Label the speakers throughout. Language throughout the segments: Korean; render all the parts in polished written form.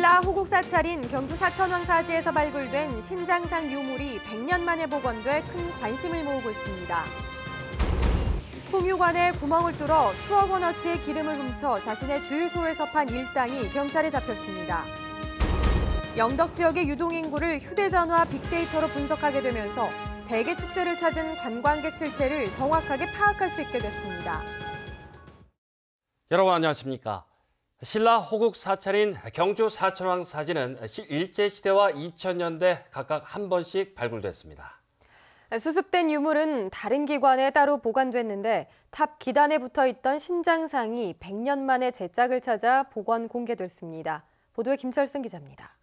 Speaker 1: 신라 호국 사찰인 경주 사천왕사지에서 발굴된 신장상 유물이 100년 만에 복원돼 큰 관심을 모으고 있습니다. 송유관에 구멍을 뚫어 수억 원어치의 기름을 훔쳐 자신의 주유소에서 판 일당이 경찰에 잡혔습니다. 영덕 지역의 유동인구를 휴대전화 빅데이터로 분석하게 되면서 대게축제를 찾은 관광객 실태를 정확하게 파악할 수 있게 됐습니다.
Speaker 2: 여러분 안녕하십니까? 신라 호국 사찰인 경주 사천왕사지는 일제시대와 2000년대 각각 한 번씩 발굴됐습니다.
Speaker 1: 수습된 유물은 다른 기관에 따로 보관됐는데 탑 기단에 붙어있던 신장상이 100년 만에 제짝을 찾아 복원 공개됐습니다. 보도에 김철승 기자입니다.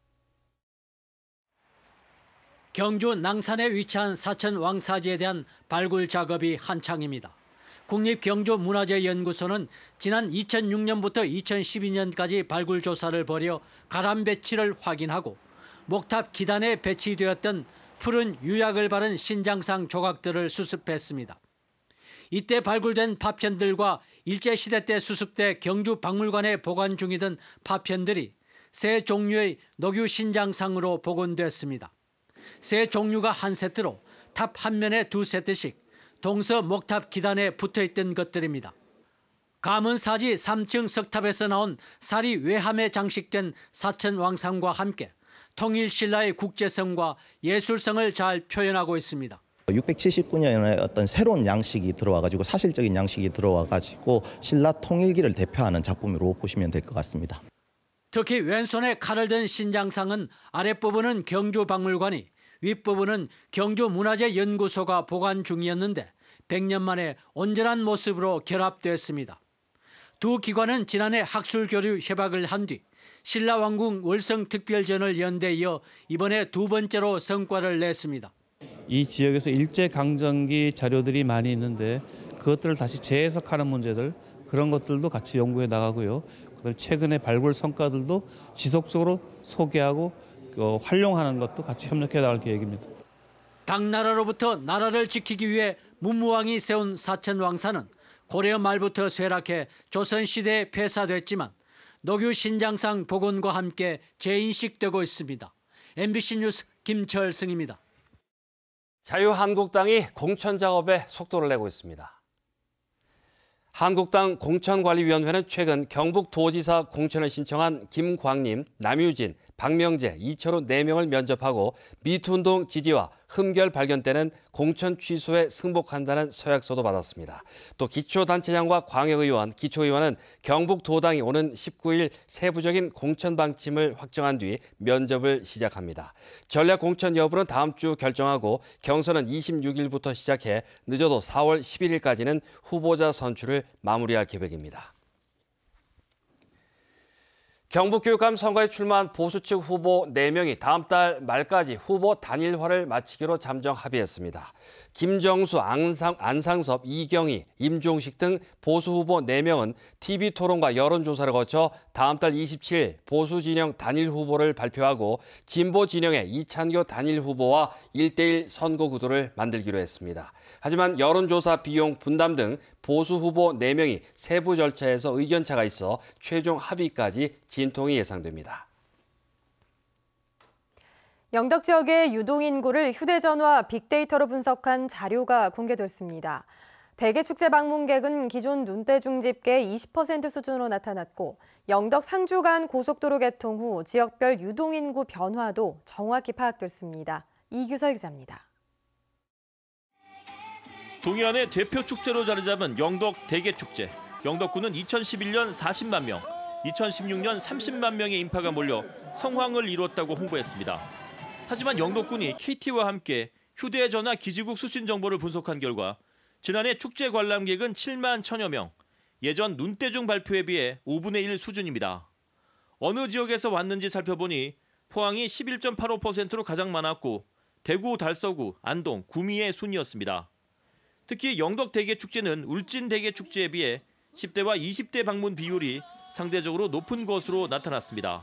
Speaker 3: 경주 낭산에 위치한 사천왕사지에 대한 발굴 작업이 한창입니다. 국립경주문화재연구소는 지난 2006년부터 2012년까지 발굴 조사를 벌여 가람 배치를 확인하고 목탑 기단에 배치되었던 푸른 유약을 바른 신장상 조각들을 수습했습니다. 이때 발굴된 파편들과 일제시대 때 수습돼 경주박물관에 보관 중이던 파편들이 세 종류의 녹유 신장상으로 복원됐습니다. 세 종류가 한 세트로 탑 한 면에 두 세트씩 동서 목탑 기단에 붙어있던 것들입니다. 가문사지 3층 석탑에서 나온 사리 외함에 장식된 사천왕상과 함께 통일신라의 국제성과 예술성을 잘 표현하고 있습니다.
Speaker 4: 679년에 어떤 새로운 양식이 들어와가지고 사실적인 양식이 들어와가지고 신라 통일기를 대표하는 작품으로 보시면 될 것 같습니다.
Speaker 3: 특히 왼손에 칼을 든 신장상은 아랫부분은 경주박물관이 윗부분은 경주문화재연구소가 보관 중이었는데 100년 만에 온전한 모습으로 결합됐습니다. 두 기관은 지난해 학술교류 협약을 한 뒤 신라왕궁 월성특별전을 연 데 이어 이번에 두 번째로 성과를 냈습니다.
Speaker 5: 이 지역에서 일제강점기 자료들이 많이 있는데 그것들을 다시 재해석하는 문제들 그런 것들도 같이 연구해 나가고요. 최근에 발굴 성과들도 지속적으로 소개하고 활용하는 것도 같이 협력해 나갈 계획입니다.
Speaker 3: 당나라로부터 나라를 지키기 위해 문무왕이 세운 사천왕사는 고려 말부터 쇠락해 조선시대에 폐사됐지만 녹유 신장상 복원과 함께 재인식되고 있습니다. MBC 뉴스 김철승입니다.
Speaker 2: 자유한국당이 공천 작업에 속도를 내고 있습니다. 한국당 공천관리위원회는 최근 경북도지사 공천을 신청한 김광림, 남유진, 박명재, 이철우 4명을 면접하고 미투운동 지지와 흠결 발견 때는 공천 취소에 승복한다는 서약서도 받았습니다. 또 기초단체장과 광역의원, 기초의원은 경북도당이 오는 19일 세부적인 공천 방침을 확정한 뒤 면접을 시작합니다. 전략 공천 여부는 다음 주 결정하고 경선은 26일부터 시작해 늦어도 4월 11일까지는 후보자 선출을 마무리할 계획입니다. 경북교육감 선거에 출마한 보수 측 후보 4명이 다음 달 말까지 후보 단일화를 마치기로 잠정 합의했습니다. 김정수, 안상섭, 이경희, 임종식 등 보수 후보 4명은 TV토론과 여론조사를 거쳐 다음 달 27일 보수 진영 단일 후보를 발표하고 진보 진영의 이찬교 단일 후보와 1대1 선거 구도를 만들기로 했습니다. 하지만 여론조사 비용 분담 등 보수 후보 4명이 세부 절차에서 의견차가 있어 최종 합의까지 진통이 예상됩니다.
Speaker 1: 영덕 지역의 유동인구를 휴대전화 빅데이터로 분석한 자료가 공개됐습니다. 대게축제 방문객은 기존 눈대중 집계 20% 수준으로 나타났고 영덕 상주 간 고속도로 개통 후 지역별 유동인구 변화도 정확히 파악됐습니다. 이규설 기자입니다.
Speaker 6: 동해안의 대표 축제로 자리 잡은 영덕 대게축제. 영덕군은 2011년 40만 명, 2016년 30만 명의 인파가 몰려 성황을 이뤘다고 홍보했습니다. 하지만 영덕군이 KT와 함께 휴대전화 기지국 수신 정보를 분석한 결과 지난해 축제 관람객은 7만 1천여 명, 예전 눈대중 발표에 비해 5분의 1 수준입니다. 어느 지역에서 왔는지 살펴보니 포항이 11.85%로 가장 많았고 대구, 달서구, 안동, 구미의 순이었습니다. 특히 영덕 대게축제는 울진 대게축제에 비해 10대와 20대 방문 비율이 상대적으로 높은 것으로 나타났습니다.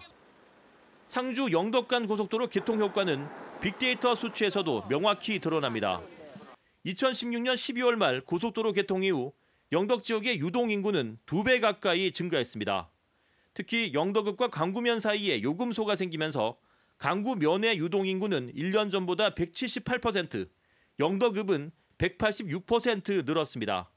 Speaker 6: 상주 영덕 간 고속도로 개통 효과는 빅데이터 수치에서도 명확히 드러납니다. 2016년 12월 말 고속도로 개통 이후 영덕 지역의 유동 인구는 2배 가까이 증가했습니다. 특히 영덕읍과 강구면 사이에 요금소가 생기면서 강구면의 유동인구는 1년 전보다 178%, 영덕읍은 186% 늘었습니다.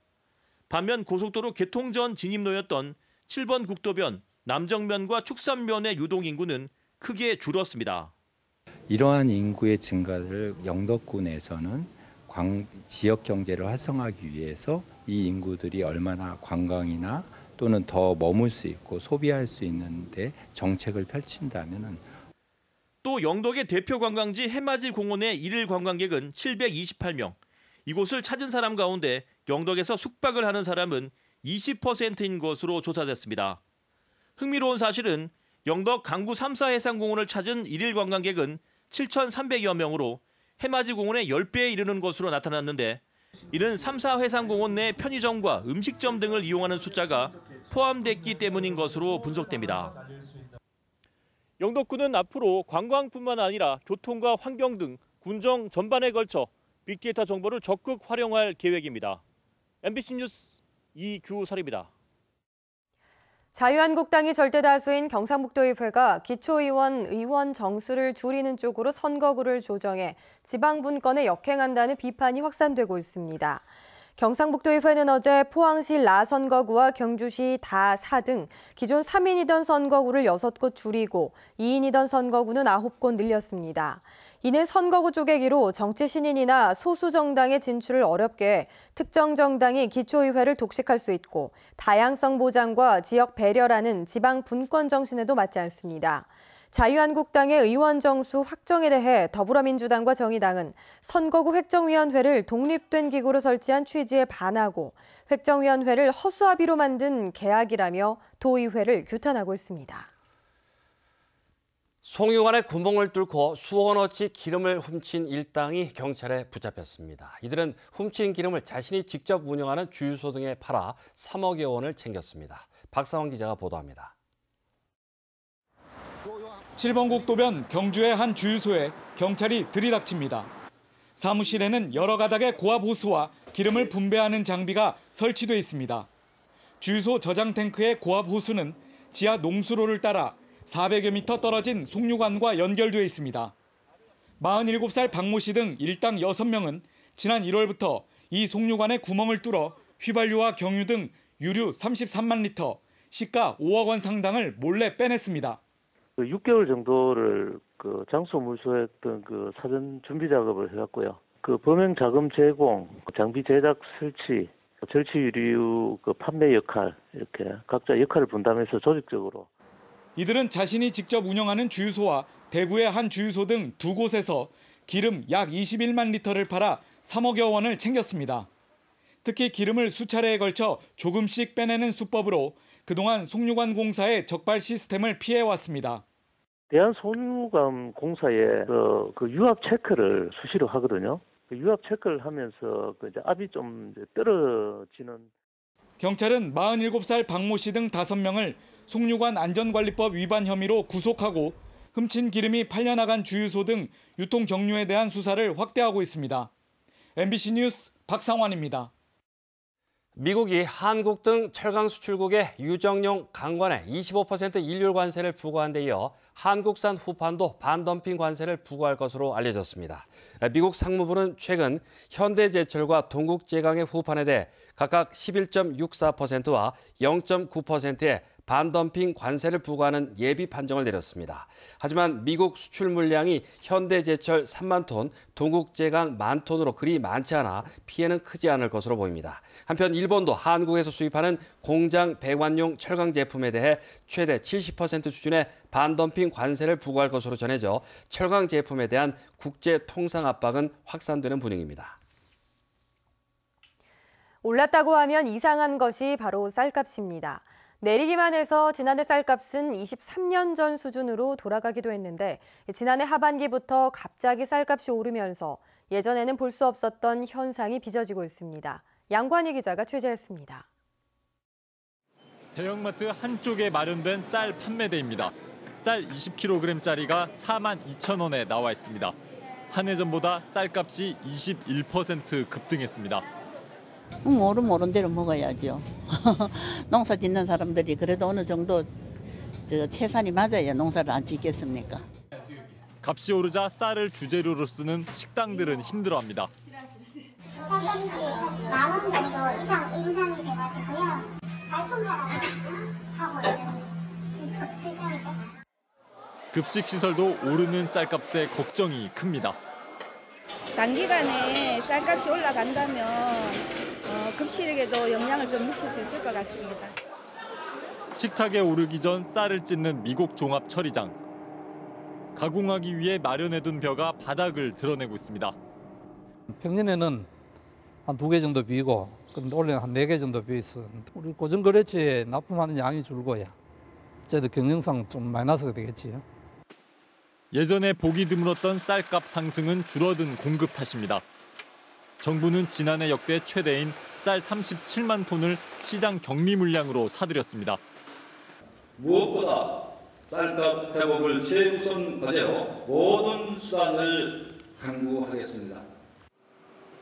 Speaker 6: 반면 고속도로 개통 전 진입로였던 7번 국도변, 남정면과 축산면의 유동인구는 크게 줄었습니다.
Speaker 7: 이러한 인구의 증가를 영덕군에서는 지역 경제를 활성화하기 위해서 이 인구들이 얼마나 관광이나 또는 더 머물 수 있고 소비할 수 있는데 정책을 펼친다면은
Speaker 6: 또 영덕의 대표 관광지 해맞이 공원의 일일 관광객은 728명. 이곳을 찾은 사람 가운데 영덕에서 숙박을 하는 사람은 20%인 것으로 조사됐습니다. 흥미로운 사실은 영덕 강구 3사 해상공원을 찾은 일일 관광객은 7,300여 명으로 해맞이 공원의 10배에 이르는 것으로 나타났는데 이는 3사 해상공원 내 편의점과 음식점 등을 이용하는 숫자가 포함됐기 때문인 것으로 분석됩니다. 영덕군은 앞으로 관광뿐만 아니라 교통과 환경 등 군정 전반에 걸쳐 빅데이터 정보를 적극 활용할 계획입니다. MBC 뉴스 이규설입니다.
Speaker 1: 자유한국당이 절대다수인 경상북도의회가 기초의원 의원 정수를 줄이는 쪽으로 선거구를 조정해 지방분권에 역행한다는 비판이 확산되고 있습니다. 경상북도의회는 어제 포항시 라 선거구와 경주시 다 4 등 기존 3인이던 선거구를 6곳 줄이고 2인이던 선거구는 9곳 늘렸습니다. 이는 선거구 쪼개기로 정치 신인이나 소수 정당의 진출을 어렵게 해 특정 정당이 기초의회를 독식할 수 있고 다양성 보장과 지역 배려라는 지방 분권 정신에도 맞지 않습니다. 자유한국당의 의원 정수 확정에 대해 더불어민주당과 정의당은 선거구 획정위원회를 독립된 기구로 설치한 취지에 반하고 획정위원회를 허수아비로 만든 계약이라며 도의회를 규탄하고 있습니다.
Speaker 2: 송유관에 구멍을 뚫고 수원어치 기름을 훔친 일당이 경찰에 붙잡혔습니다. 이들은 훔친 기름을 자신이 직접 운영하는 주유소 등에 팔아 3억여 원을 챙겼습니다. 박상원 기자가 보도합니다.
Speaker 8: 7번 국도변 경주의 한 주유소에 경찰이 들이닥칩니다. 사무실에는 여러 가닥의 고압 호스와 기름을 분배하는 장비가 설치돼 있습니다. 주유소 저장 탱크의 고압 호스는 지하 농수로를 따라 400여 미터 떨어진 송유관과 연결돼 있습니다. 47살 박모 씨 등 일당 6명은 지난 1월부터 이 송유관에 구멍을 뚫어 휘발유와 경유 등 유류 33만 리터, 시가 5억 원 상당을 몰래 빼냈습니다.
Speaker 9: 6개월 정도를 장소 물수했던 사전 준비 작업을 해왔고요. 범행 자금 제공, 장비 제작 설치, 절취 유류 판매 역할 이렇게 각자 역할을 분담해서 조직적으로.
Speaker 8: 이들은 자신이 직접 운영하는 주유소와 대구의 한 주유소 등 2곳에서 기름 약 21만 리터를 팔아 3억여 원을 챙겼습니다. 특히 기름을 수차례에 걸쳐 조금씩 빼내는 수법으로 그동안 송유관 공사의 적발 시스템을 피해왔습니다.
Speaker 9: 대한송유관 공사에 유압 체크를 수시로 하거든요. 유압 체크를 하면서 이제 압이 좀 떨어지는.
Speaker 8: 경찰은 47살 박모 씨 등 5명을 송유관 안전관리법 위반 혐의로 구속하고 훔친 기름이 팔려나간 주유소 등 유통 경로에 대한 수사를 확대하고 있습니다. MBC 뉴스 박상환입니다.
Speaker 2: 미국이 한국 등 철강 수출국의 유정용 강관에 25% 일률 관세를 부과한 데 이어 한국산 후판도 반덤핑 관세를 부과할 것으로 알려졌습니다. 미국 상무부는 최근 현대제철과 동국제강의 후판에 대해 각각 11.64%와 0.9%의 반덤핑 관세를 부과하는 예비 판정을 내렸습니다. 하지만 미국 수출 물량이 현대제철 3만 톤, 동국제강 1만 톤으로 그리 많지 않아 피해는 크지 않을 것으로 보입니다. 한편 일본도 한국에서 수입하는 공장 배관용 철강 제품에 대해 최대 70% 수준의 반덤핑 관세를 부과할 것으로 전해져 철강 제품에 대한 국제 통상 압박은 확산되는 분위기입니다.
Speaker 1: 올랐다고 하면 이상한 것이 바로 쌀값입니다. 내리기만 해서 지난해 쌀값은 23년 전 수준으로 돌아가기도 했는데 지난해 하반기부터 갑자기 쌀값이 오르면서 예전에는 볼 수 없었던 현상이 빚어지고 있습니다. 양관희 기자가 취재했습니다.
Speaker 10: 대형마트 한쪽에 마련된 쌀 판매대입니다. 쌀 20kg짜리가 42,000원에 나와 있습니다. 한 해 전보다 쌀값이 21% 급등했습니다.
Speaker 11: 모른 대로 먹어야죠. 농사 짓는 사람들이 그래도 어느 정도 채산이 맞아야 농사를 안 짓겠습니까?
Speaker 10: 값이 오르자 쌀을 주재료로 쓰는 식당들은 힘들어합니다.
Speaker 12: 쌀값이 한 10,000원 정도 인상이 돼가지고요. 발품하라고 하고 있는 실정이잖아요.
Speaker 10: 급식 시설도 오르는 쌀값에 걱정이 큽니다.
Speaker 13: 단기간에 쌀값이 올라간다면 급식에도 영향을 좀 미칠 수 있을 것 같습니다.
Speaker 10: 식탁에 오르기 전 쌀을 찢는 미곡 종합 처리장. 가공하기 위해 마련해둔 벼가 바닥을 드러내고 있습니다.
Speaker 14: 평년에는 한 2개 정도 비고, 근데 올해는 한 4개 정도 비있어. 우리 고정거래처에 납품하는 양이 줄고야. 저희도 경영상 좀 마이너스가 되겠지요.
Speaker 10: 예전에 보기 드물었던 쌀값 상승은 줄어든 공급 탓입니다. 정부는 지난해 역대 최대인 쌀 37만 톤을 시장 경미 물량으로 사들였습니다.
Speaker 15: 무엇보다 쌀값 회복을 최우선 과제로 모든 수단을 강구하겠습니다.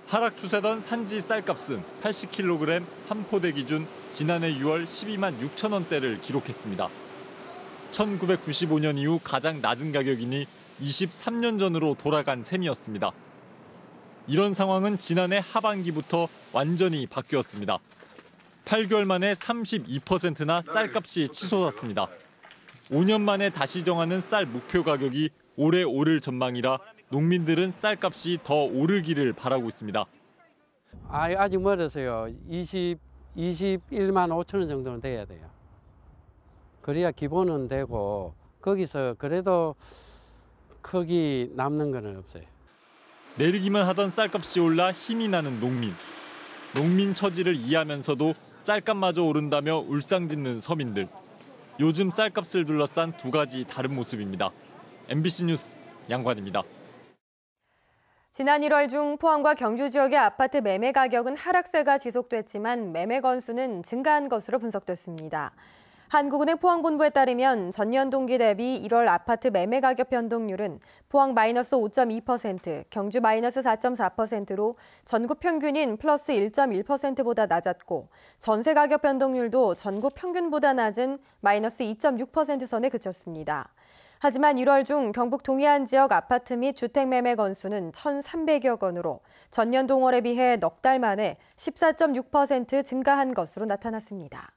Speaker 10: 하락 추세던 산지 쌀값은 80kg 한 포대 기준 지난해 6월 12만 6천 원대를 기록했습니다. 1995년 이후 가장 낮은 가격이니 23년 전으로 돌아간 셈이었습니다. 이런 상황은 지난해 하반기부터 완전히 바뀌었습니다. 8개월 만에 32%나 쌀값이 치솟았습니다. 5년 만에 다시 정하는 쌀 목표 가격이 올해 오를 전망이라 농민들은 쌀값이 더 오르기를 바라고 있습니다.
Speaker 16: 아직 멀어서요. 21만 5천 원 정도는 돼야 돼요. 그래야 기본은 되고 거기서 그래도 크게 남는 건 없어요.
Speaker 10: 내리기만 하던 쌀값이 올라 힘이 나는 농민. 농민 처지를 이해하면서도 쌀값마저 오른다며 울상짓는 서민들. 요즘 쌀값을 둘러싼 두 가지 다른 모습입니다. MBC 뉴스 양관입니다.
Speaker 1: 지난 1월 중 포항과 경주 지역의 아파트 매매 가격은 하락세가 지속됐지만 매매 건수는 증가한 것으로 분석됐습니다. 한국은행 포항본부에 따르면 전년 동기 대비 1월 아파트 매매 가격 변동률은 포항 마이너스 5.2%, 경주 마이너스 4.4%로 전국 평균인 플러스 1.1%보다 낮았고 전세 가격 변동률도 전국 평균보다 낮은 마이너스 2.6% 선에 그쳤습니다. 하지만 1월 중 경북 동해안 지역 아파트 및 주택 매매 건수는 1,300여 건으로 전년 동월에 비해 넉 달 만에 14.6% 증가한 것으로 나타났습니다.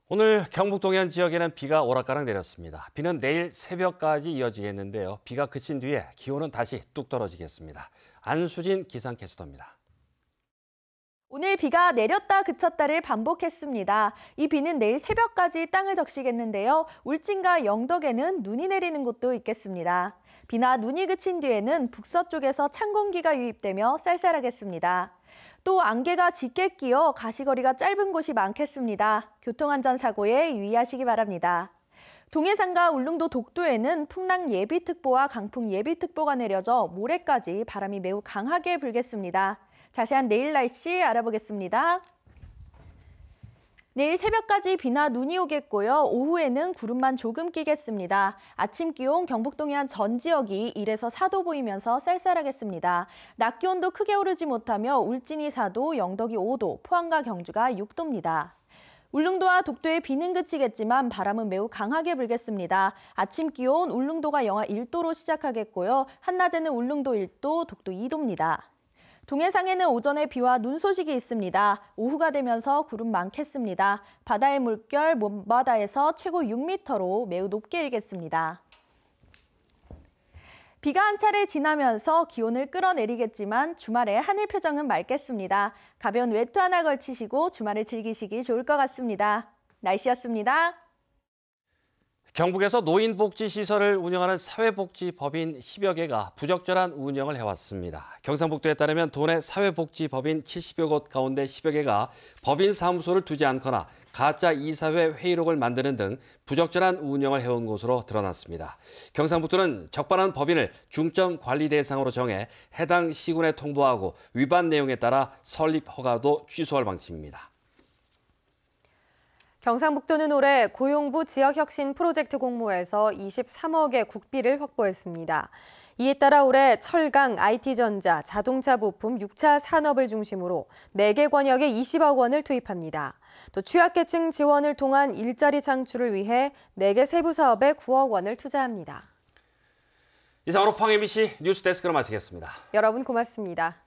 Speaker 2: 오늘 경북 동해안 지역에는 비가 오락가락 내렸습니다. 비는 내일 새벽까지 이어지겠는데요. 비가 그친 뒤에 기온은 다시 뚝 떨어지겠습니다. 안수진 기상캐스터입니다.
Speaker 17: 오늘 비가 내렸다 그쳤다를 반복했습니다. 이 비는 내일 새벽까지 땅을 적시겠는데요. 울진과 영덕에는 눈이 내리는 곳도 있겠습니다. 비나 눈이 그친 뒤에는 북서쪽에서 찬 공기가 유입되며 쌀쌀하겠습니다. 또 안개가 짙게 끼어 가시거리가 짧은 곳이 많겠습니다. 교통안전사고에 유의하시기 바랍니다. 동해상과 울릉도 독도에는 풍랑 예비특보와 강풍 예비특보가 내려져 모레까지 바람이 매우 강하게 불겠습니다. 자세한 내일 날씨 알아보겠습니다. 내일 새벽까지 비나 눈이 오겠고요. 오후에는 구름만 조금 끼겠습니다. 아침 기온 경북 동해안 전 지역이 1에서 4도 보이면서 쌀쌀하겠습니다. 낮 기온도 크게 오르지 못하며 울진이 4도, 영덕이 5도, 포항과 경주가 6도입니다. 울릉도와 독도에 비는 그치겠지만 바람은 매우 강하게 불겠습니다. 아침 기온 울릉도가 영하 1도로 시작하겠고요. 한낮에는 울릉도 1도, 독도 2도입니다. 동해상에는 오전에 비와 눈 소식이 있습니다. 오후가 되면서 구름 많겠습니다. 바다의 물결 먼바다에서 최고 6m로 매우 높게 일겠습니다. 비가 한 차례 지나면서 기온을 끌어내리겠지만 주말에 하늘 표정은 맑겠습니다. 가벼운 외투 하나 걸치시고 주말을 즐기시기 좋을 것 같습니다. 날씨였습니다.
Speaker 2: 경북에서 노인복지시설을 운영하는 사회복지법인 10여 개가 부적절한 운영을 해왔습니다. 경상북도에 따르면 도내 사회복지법인 70여 곳 가운데 10여 개가 법인 사무소를 두지 않거나 가짜 이사회 회의록을 만드는 등 부적절한 운영을 해온 것으로 드러났습니다. 경상북도는 적반한 법인을 중점 관리 대상으로 정해 해당 시군에 통보하고 위반 내용에 따라 설립 허가도 취소할 방침입니다.
Speaker 1: 경상북도는 올해 고용부 지역혁신 프로젝트 공모에서 23억의 국비를 확보했습니다. 이에 따라 올해 철강, IT전자, 자동차 부품, 6차 산업을 중심으로 4개 권역에 20억 원을 투입합니다. 또 취약계층 지원을 통한 일자리 창출을 위해 4개 세부 사업에 9억 원을 투자합니다.
Speaker 2: 이상으로 포항 MBC 뉴스데스크로 마치겠습니다.
Speaker 1: 여러분 고맙습니다.